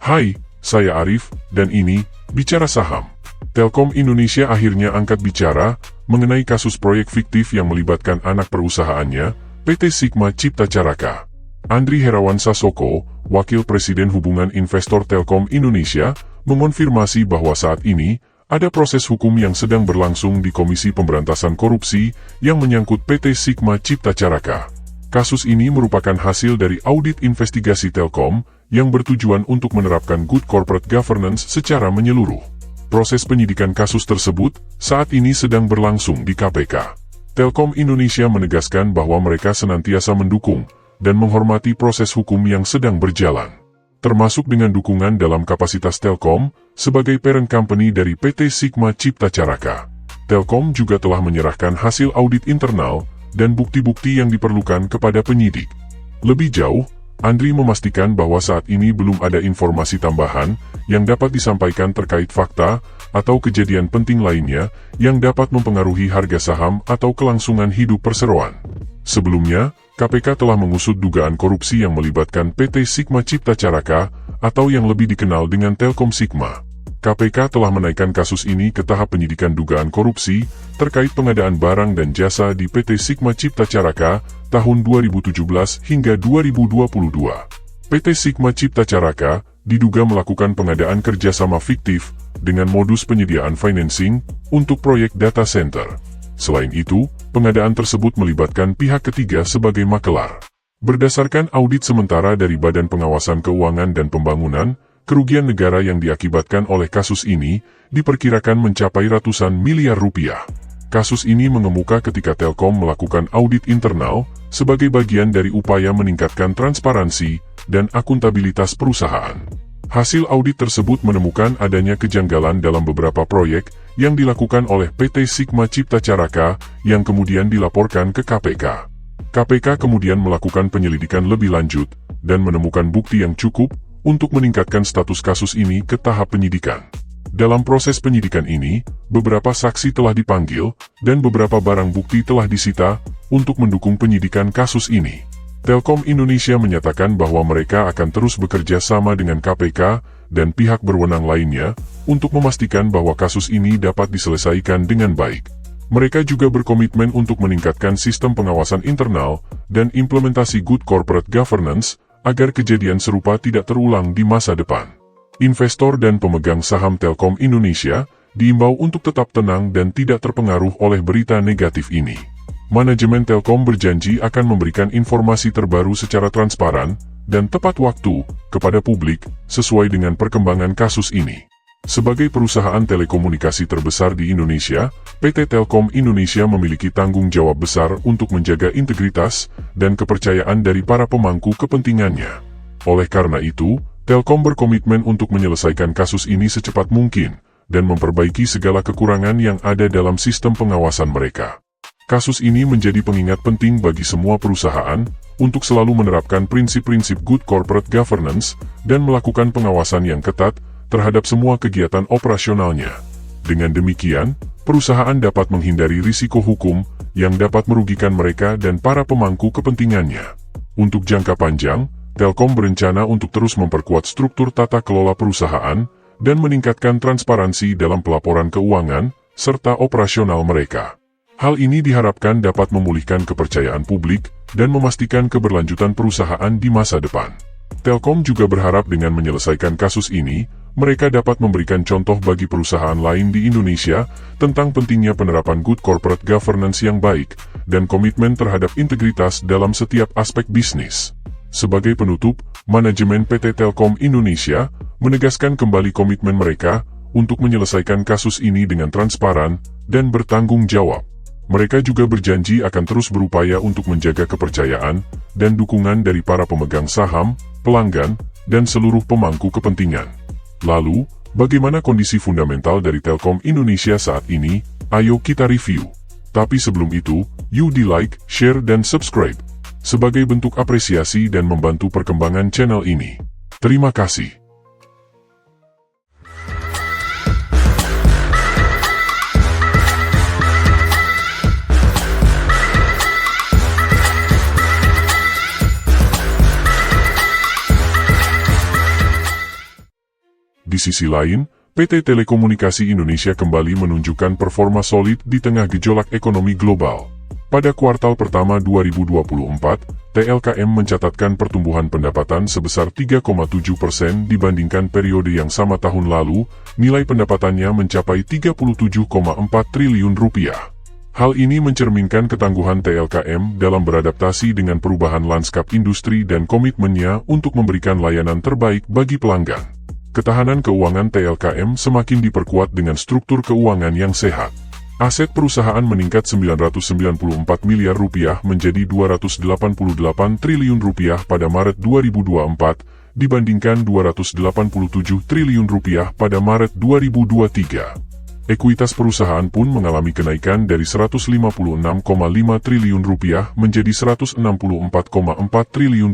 Hai, saya Arif, dan ini Bicara Saham. Telkom Indonesia akhirnya angkat bicara mengenai kasus proyek fiktif yang melibatkan anak perusahaannya, PT Sigma Cipta Caraka. Andri Herawan Sasoko, Wakil Presiden Hubungan Investor Telkom Indonesia, mengonfirmasi bahwa saat ini ada proses hukum yang sedang berlangsung di Komisi Pemberantasan Korupsi yang menyangkut PT Sigma Cipta Caraka. Kasus ini merupakan hasil dari audit investigasi Telkom yang bertujuan untuk menerapkan good corporate governance secara menyeluruh. Proses penyidikan kasus tersebut saat ini sedang berlangsung di KPK. Telkom Indonesia menegaskan bahwa mereka senantiasa mendukung dan menghormati proses hukum yang sedang berjalan, termasuk dengan dukungan dalam kapasitas Telkom sebagai parent company dari PT Sigma Cipta Caraka. Telkom juga telah menyerahkan hasil audit internal dan bukti-bukti yang diperlukan kepada penyidik. Lebih jauh, Andri memastikan bahwa saat ini belum ada informasi tambahan yang dapat disampaikan terkait fakta atau kejadian penting lainnya yang dapat mempengaruhi harga saham atau kelangsungan hidup perseroan. Sebelumnya, KPK telah mengusut dugaan korupsi yang melibatkan PT Sigma Cipta Caraka atau yang lebih dikenal dengan Telkom Sigma. KPK telah menaikkan kasus ini ke tahap penyidikan dugaan korupsi terkait pengadaan barang dan jasa di PT Sigma Cipta Caraka tahun 2017 hingga 2022. PT Sigma Cipta Caraka diduga melakukan pengadaan kerjasama fiktif dengan modus penyediaan financing untuk proyek data center. Selain itu, pengadaan tersebut melibatkan pihak ketiga sebagai makelar. Berdasarkan audit sementara dari Badan Pengawasan Keuangan dan Pembangunan, kerugian negara yang diakibatkan oleh kasus ini diperkirakan mencapai ratusan miliar rupiah. Kasus ini mengemuka ketika Telkom melakukan audit internal sebagai bagian dari upaya meningkatkan transparansi dan akuntabilitas perusahaan. Hasil audit tersebut menemukan adanya kejanggalan dalam beberapa proyek yang dilakukan oleh PT Sigma Cipta Caraka yang kemudian dilaporkan ke KPK. KPK kemudian melakukan penyelidikan lebih lanjut dan menemukan bukti yang cukup untuk meningkatkan status kasus ini ke tahap penyidikan. Dalam proses penyidikan ini, beberapa saksi telah dipanggil dan beberapa barang bukti telah disita untuk mendukung penyidikan kasus ini. Telkom Indonesia menyatakan bahwa mereka akan terus bekerja sama dengan KPK dan pihak berwenang lainnya untuk memastikan bahwa kasus ini dapat diselesaikan dengan baik. Mereka juga berkomitmen untuk meningkatkan sistem pengawasan internal dan implementasi good corporate governance agar kejadian serupa tidak terulang di masa depan. Investor dan pemegang saham Telkom Indonesia diimbau untuk tetap tenang dan tidak terpengaruh oleh berita negatif ini. Manajemen Telkom berjanji akan memberikan informasi terbaru secara transparan dan tepat waktu kepada publik sesuai dengan perkembangan kasus ini. Sebagai perusahaan telekomunikasi terbesar di Indonesia, PT Telkom Indonesia memiliki tanggung jawab besar untuk menjaga integritas dan kepercayaan dari para pemangku kepentingannya. Oleh karena itu, Telkom berkomitmen untuk menyelesaikan kasus ini secepat mungkin dan memperbaiki segala kekurangan yang ada dalam sistem pengawasan mereka. Kasus ini menjadi pengingat penting bagi semua perusahaan untuk selalu menerapkan prinsip-prinsip good corporate governance dan melakukan pengawasan yang ketat terhadap semua kegiatan operasionalnya. Dengan demikian, perusahaan dapat menghindari risiko hukum yang dapat merugikan mereka dan para pemangku kepentingannya. Untuk jangka panjang, Telkom berencana untuk terus memperkuat struktur tata kelola perusahaan dan meningkatkan transparansi dalam pelaporan keuangan serta operasional mereka. Hal ini diharapkan dapat memulihkan kepercayaan publik dan memastikan keberlanjutan perusahaan di masa depan. Telkom juga berharap dengan menyelesaikan kasus ini, mereka dapat memberikan contoh bagi perusahaan lain di Indonesia tentang pentingnya penerapan good corporate governance yang baik dan komitmen terhadap integritas dalam setiap aspek bisnis. Sebagai penutup, manajemen PT Telkom Indonesia menegaskan kembali komitmen mereka untuk menyelesaikan kasus ini dengan transparan dan bertanggung jawab. Mereka juga berjanji akan terus berupaya untuk menjaga kepercayaan dan dukungan dari para pemegang saham, pelanggan, dan seluruh pemangku kepentingan. Lalu, bagaimana kondisi fundamental dari Telkom Indonesia saat ini? Ayo kita review. Tapi sebelum itu, yuk di like, share, dan subscribe sebagai bentuk apresiasi dan membantu perkembangan channel ini. Terima kasih. Di sisi lain, PT Telekomunikasi Indonesia kembali menunjukkan performa solid di tengah gejolak ekonomi global. Pada kuartal pertama 2024, TLKM mencatatkan pertumbuhan pendapatan sebesar 3,7% dibandingkan periode yang sama tahun lalu, nilai pendapatannya mencapai Rp37,4 triliun. Hal ini mencerminkan ketangguhan TLKM dalam beradaptasi dengan perubahan lanskap industri dan komitmennya untuk memberikan layanan terbaik bagi pelanggan. Ketahanan keuangan TLKM semakin diperkuat dengan struktur keuangan yang sehat. Aset perusahaan meningkat Rp994 miliar menjadi Rp288 triliun pada Maret 2024, dibandingkan Rp287 triliun pada Maret 2023. Ekuitas perusahaan pun mengalami kenaikan dari Rp156,5 triliun menjadi Rp164,4 triliun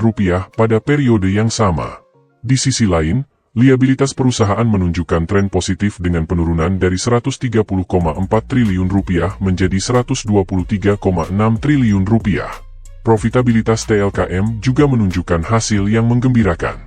pada periode yang sama. Di sisi lain, liabilitas perusahaan menunjukkan tren positif dengan penurunan dari Rp130,4 triliun menjadi Rp123,6 triliun. Profitabilitas TLKM juga menunjukkan hasil yang menggembirakan.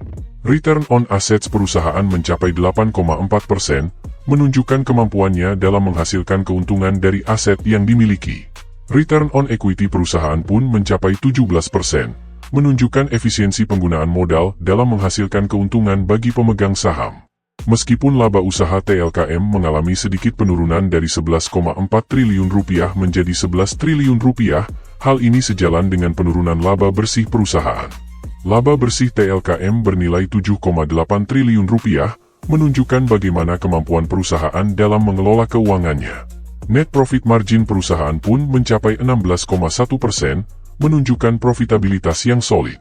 Return on assets perusahaan mencapai 8,4%, menunjukkan kemampuannya dalam menghasilkan keuntungan dari aset yang dimiliki. Return on equity perusahaan pun mencapai 17%, menunjukkan efisiensi penggunaan modal dalam menghasilkan keuntungan bagi pemegang saham. Meskipun laba usaha TLKM mengalami sedikit penurunan dari Rp11,4 triliun menjadi Rp11 triliun, hal ini sejalan dengan penurunan laba bersih perusahaan. Laba bersih TLKM bernilai Rp7,8 triliun, menunjukkan bagaimana kemampuan perusahaan dalam mengelola keuangannya. Net profit margin perusahaan pun mencapai 16,1%, menunjukkan profitabilitas yang solid.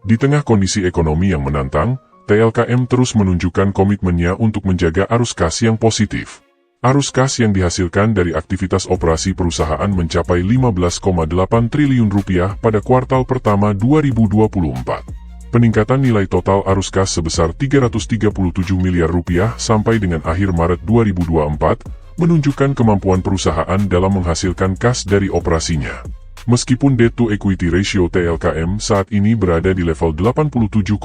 Di tengah kondisi ekonomi yang menantang, TLKM terus menunjukkan komitmennya untuk menjaga arus kas yang positif. Arus kas yang dihasilkan dari aktivitas operasi perusahaan mencapai Rp15,8 triliun pada kuartal pertama 2024. Peningkatan nilai total arus kas sebesar Rp337 miliar sampai dengan akhir Maret 2024, menunjukkan kemampuan perusahaan dalam menghasilkan kas dari operasinya. Meskipun debt to equity ratio TLKM saat ini berada di level 87,1%,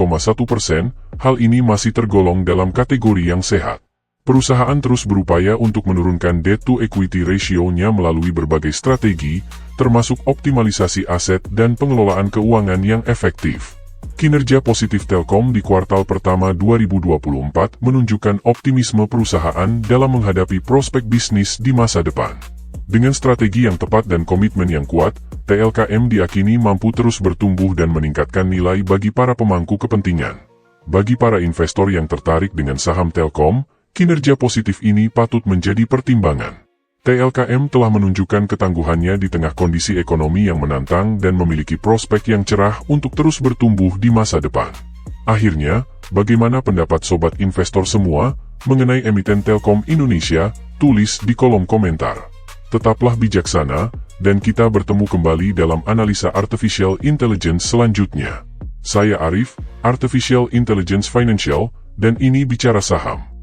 hal ini masih tergolong dalam kategori yang sehat. Perusahaan terus berupaya untuk menurunkan debt to equity ratio-nya melalui berbagai strategi, termasuk optimalisasi aset dan pengelolaan keuangan yang efektif. Kinerja positif Telkom di kuartal pertama 2024 menunjukkan optimisme perusahaan dalam menghadapi prospek bisnis di masa depan. Dengan strategi yang tepat dan komitmen yang kuat, TLKM diyakini mampu terus bertumbuh dan meningkatkan nilai bagi para pemangku kepentingan. Bagi para investor yang tertarik dengan saham Telkom, kinerja positif ini patut menjadi pertimbangan. TLKM telah menunjukkan ketangguhannya di tengah kondisi ekonomi yang menantang dan memiliki prospek yang cerah untuk terus bertumbuh di masa depan. Akhirnya, bagaimana pendapat sobat investor semua mengenai emiten Telkom Indonesia? Tulis di kolom komentar. Tetaplah bijaksana, dan kita bertemu kembali dalam analisa Artificial Intelligence selanjutnya. Saya Arif, Artificial Intelligence Financial, dan ini Bicara Saham.